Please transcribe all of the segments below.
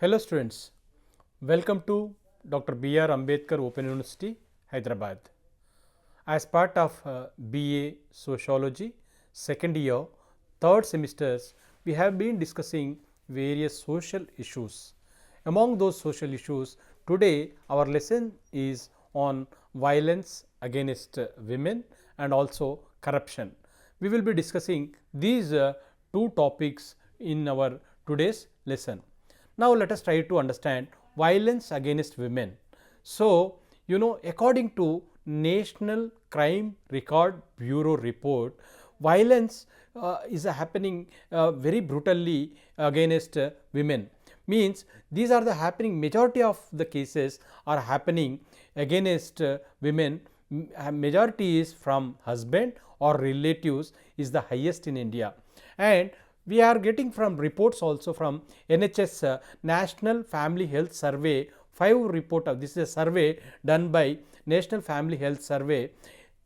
Hello students, welcome to Dr. B.R. Ambedkar Open University, Hyderabad. As part of BA Sociology, second year, third semesters, we have been discussing various social issues. Among those social issues, today our lesson is on violence against women and also corruption. We will be discussing these two topics in our today's lesson. Now, let us try to understand violence against women. So, according to National Crime Record Bureau report, violence is happening very brutally against women. Means these are the happening, majority of the cases are happening against women. Majority is from husband or relatives is the highest in India, and we are getting from reports also from NHS National Family Health Survey 5 report of this is a survey done by National Family Health Survey.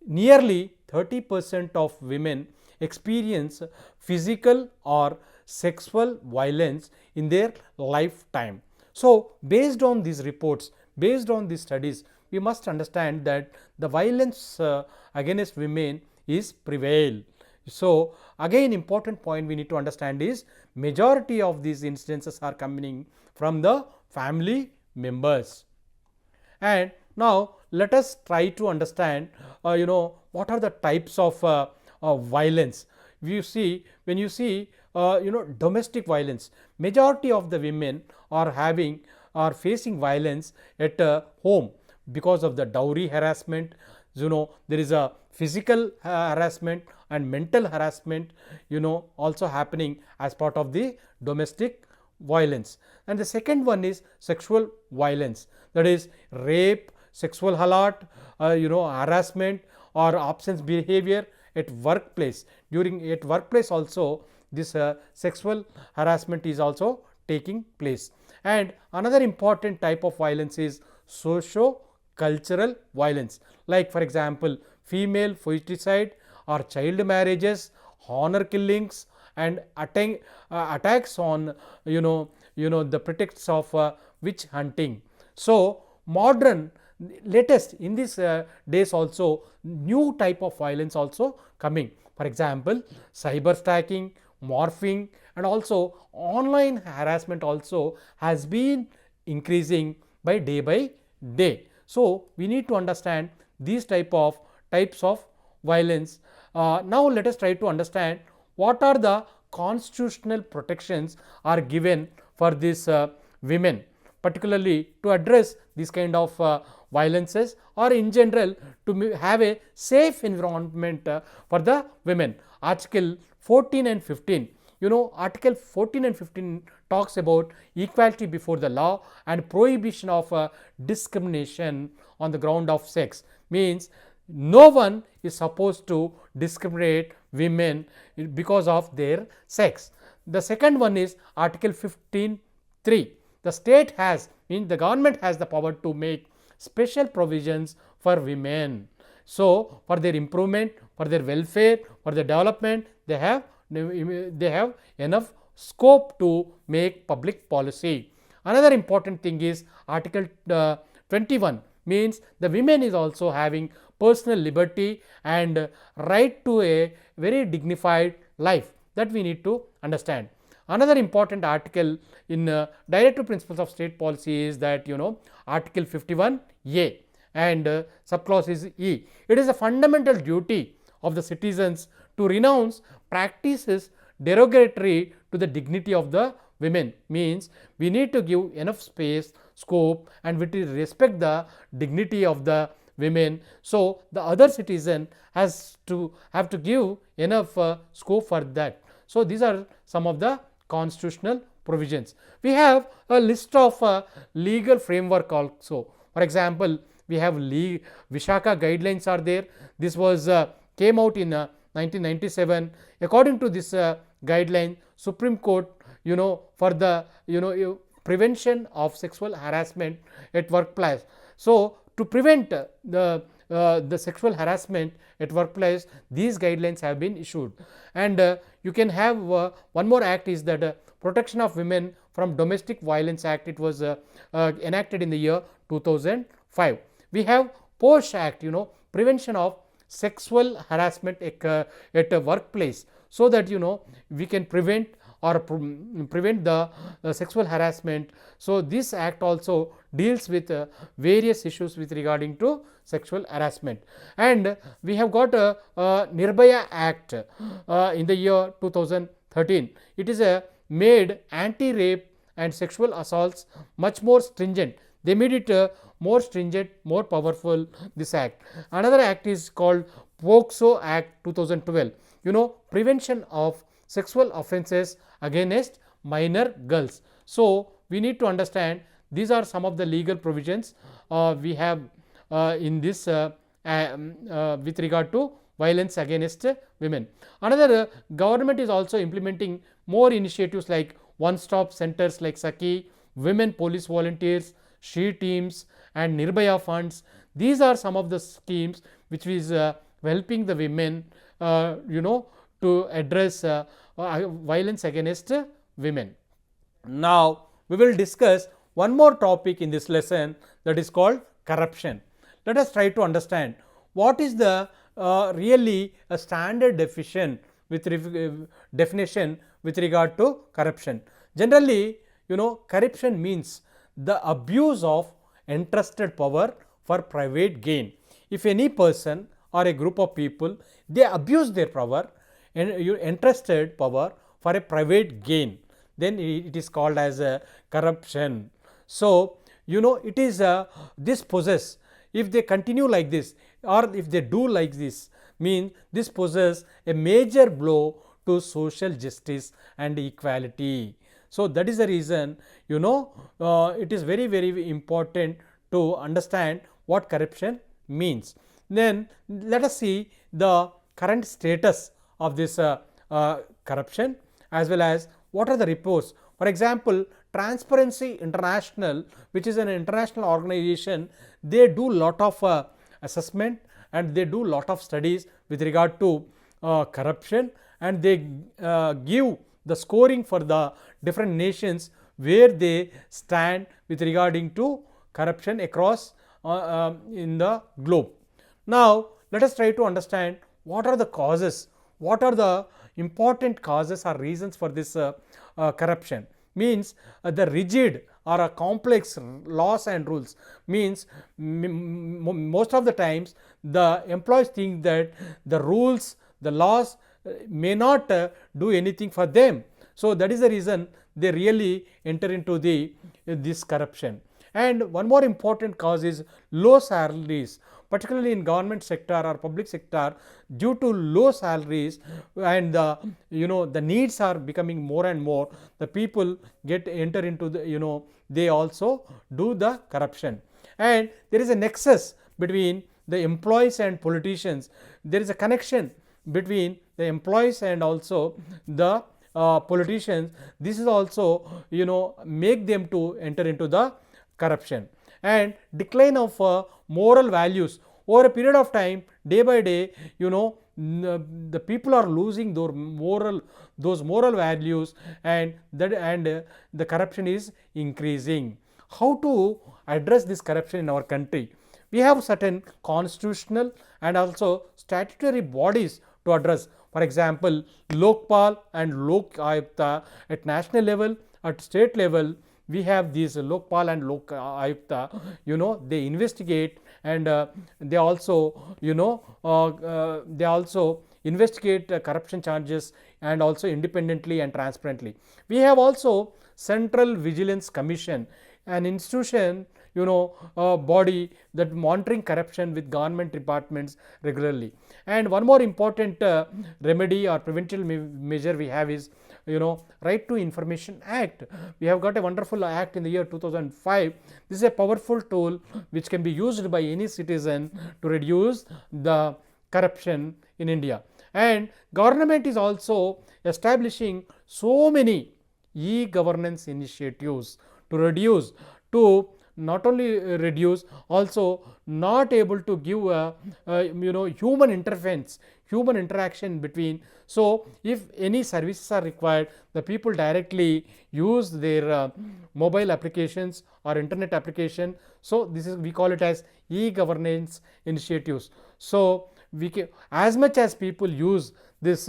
Nearly 30% of women experience physical or sexual violence in their lifetime. So, based on these reports, based on these studies, we must understand that the violence against women is prevail. So, again important point we need to understand is majority of these incidences are coming from the family members. And now, let us try to understand what are the types of violence. You see, when you see domestic violence, majority of the women are facing violence at home because of the dowry harassment. There is a physical harassment and mental harassment also happening as part of the domestic violence. And the second one is sexual violence, that is rape, sexual assault, harassment or absence behavior at workplace. At workplace also this sexual harassment is also taking place. And another important type of violence is socio-cultural violence, like for example female foeticide or child marriages, honor killings and attacks on the pretexts of witch hunting. So, modern latest in these days also new type of violence also coming, for example cyber stacking, morphing and also online harassment also has been increasing by day. So, we need to understand these types of violence. Now, let us try to understand what are the constitutional protections are given for these women, particularly to address this kind of violences or in general to have a safe environment for the women. Article 14 and 15. Article 14 and 15 talks about equality before the law and prohibition of discrimination on the ground of sex. Means no one is supposed to discriminate women because of their sex. The second one is Article 15(3). The state has, means the government has the power to make special provisions for women. So, for their improvement, for their welfare, for their development, they have enough scope to make public policy. Another important thing is Article 21, means the women is also having personal liberty and right to a very dignified life, that we need to understand. Another important article in Directive Principles of State Policy is that Article 51(a) and subclause is E. It is a fundamental duty of the citizens to renounce practices derogatory to the dignity of the women. Means we need to give enough space, scope and we respect the dignity of the women. So, the other citizen have to give enough scope for that. So, these are some of the constitutional provisions. We have a list of legal framework also. For example, we have Vishaka guidelines are there. This was came out in 1997. According to this guideline, Supreme Court for the prevention of sexual harassment at workplace. So, to prevent the sexual harassment at workplace, these guidelines have been issued. And you can have one more act is that protection of women from Domestic Violence Act. It was enacted in the year 2005. We have POSH Act, prevention of sexual harassment at a workplace, so that we can prevent or prevent the sexual harassment. So this act also deals with various issues with regarding to sexual harassment. And we have got a Nirbhaya Act in the year 2013. It is made anti-rape and sexual assaults much more stringent. They made it more stringent, more powerful, this act. Another act is called POCSO Act 2012, prevention of sexual offences against minor girls. So we need to understand these are some of the legal provisions we have in this with regard to violence against women. Another, government is also implementing more initiatives like one-stop centers like Saki, women police volunteers, she teams, and Nirbhaya funds. These are some of the schemes which is helping the women to address violence against women. Now we will discuss one more topic in this lesson, that is called corruption. Let us try to understand what is the really a standard definition with regard to corruption. Generally, corruption means the abuse of entrusted power for private gain. If any person or a group of people, they abuse their power and entrusted power for a private gain, then it is called as a corruption. So it is this possess, if they continue like this or if they do like this, means this poses a major blow to social justice and equality. So that is the reason it is very, very important to understand what corruption means. Then let us see the current status of this corruption, as well as what are the reports. For example, Transparency International, which is an international organization, they do lot of assessment and they do lot of studies with regard to corruption, and they give the scoring for the different nations where they stand with regarding to corruption across in the globe. Now let us try to understand what are the causes, what are the important causes or reasons for this corruption. Means the rigid or a complex laws and rules, means most of the times the employees think that the rules, the laws may not do anything for them. So that is the reason they really enter into this corruption. And one more important cause is low salaries, particularly in government sector or public sector. Due to low salaries and the needs are becoming more and more, the people enter into the they also do the corruption. And there is a nexus between the employees and politicians. There is a connection between the employees and also the politicians. This is also make them to enter into the corruption. And decline of moral values over a period of time, day by day, the people are losing those moral values, and the corruption is increasing. How to address this corruption in our country? We have certain constitutional and also statutory bodies to address. For example, Lokpal and Lok Ayukta at national level, at state level. We have these Lokpal and Lok Ayukta, they investigate, and they also investigate corruption charges, and also independently and transparently. We have also Central Vigilance Commission, an institution, body that monitoring corruption with government departments regularly. And one more important remedy or preventive measure we have is Right to Information Act. We have got a wonderful act in the year 2005. This is a powerful tool which can be used by any citizen to reduce the corruption in India. And government is also establishing so many e-governance initiatives to reduce, to not only reduce, also not able to give human interference, human interaction between. So, if any services are required, the people directly use their mobile applications or internet application. So, this is, we call it as e-governance initiatives. So, we can, as much as people use this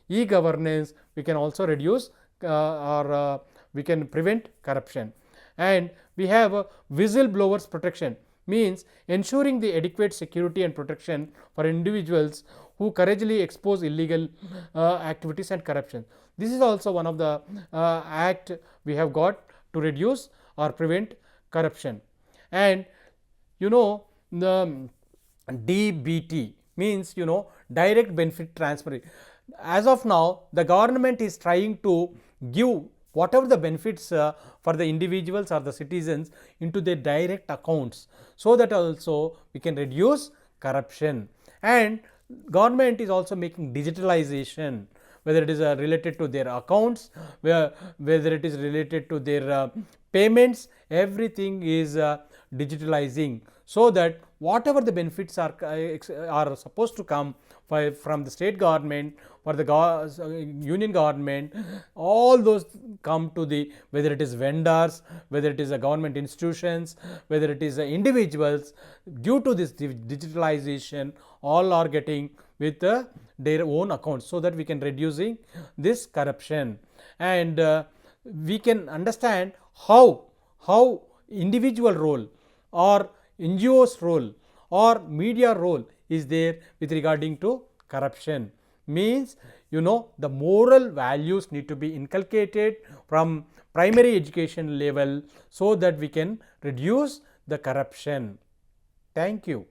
e-governance, we can also reduce or we can prevent corruption. And we have whistleblowers protection, means ensuring the adequate security and protection for individuals who courageously expose illegal activities and corruption. This is also one of the act we have got to reduce or prevent corruption. And the DBT means direct benefit transfer. As of now, the government is trying to give whatever the benefits for the individuals or the citizens into their direct accounts, so that also we can reduce corruption. And government is also making digitalization, whether it is related to their accounts, whether it is related to their payments, everything is digitalizing, so that whatever the benefits are supposed to come from the state government or the union government, all those come to the, whether it is vendors, whether it is a government institutions, whether it is individuals, due to this digitalization, all are getting with their own accounts, so that we can reducing this corruption. And we can understand how individual role or NGO's role or media role is there with regarding to corruption. Means the moral values need to be inculcated from primary education level, so that we can reduce the corruption. Thank you.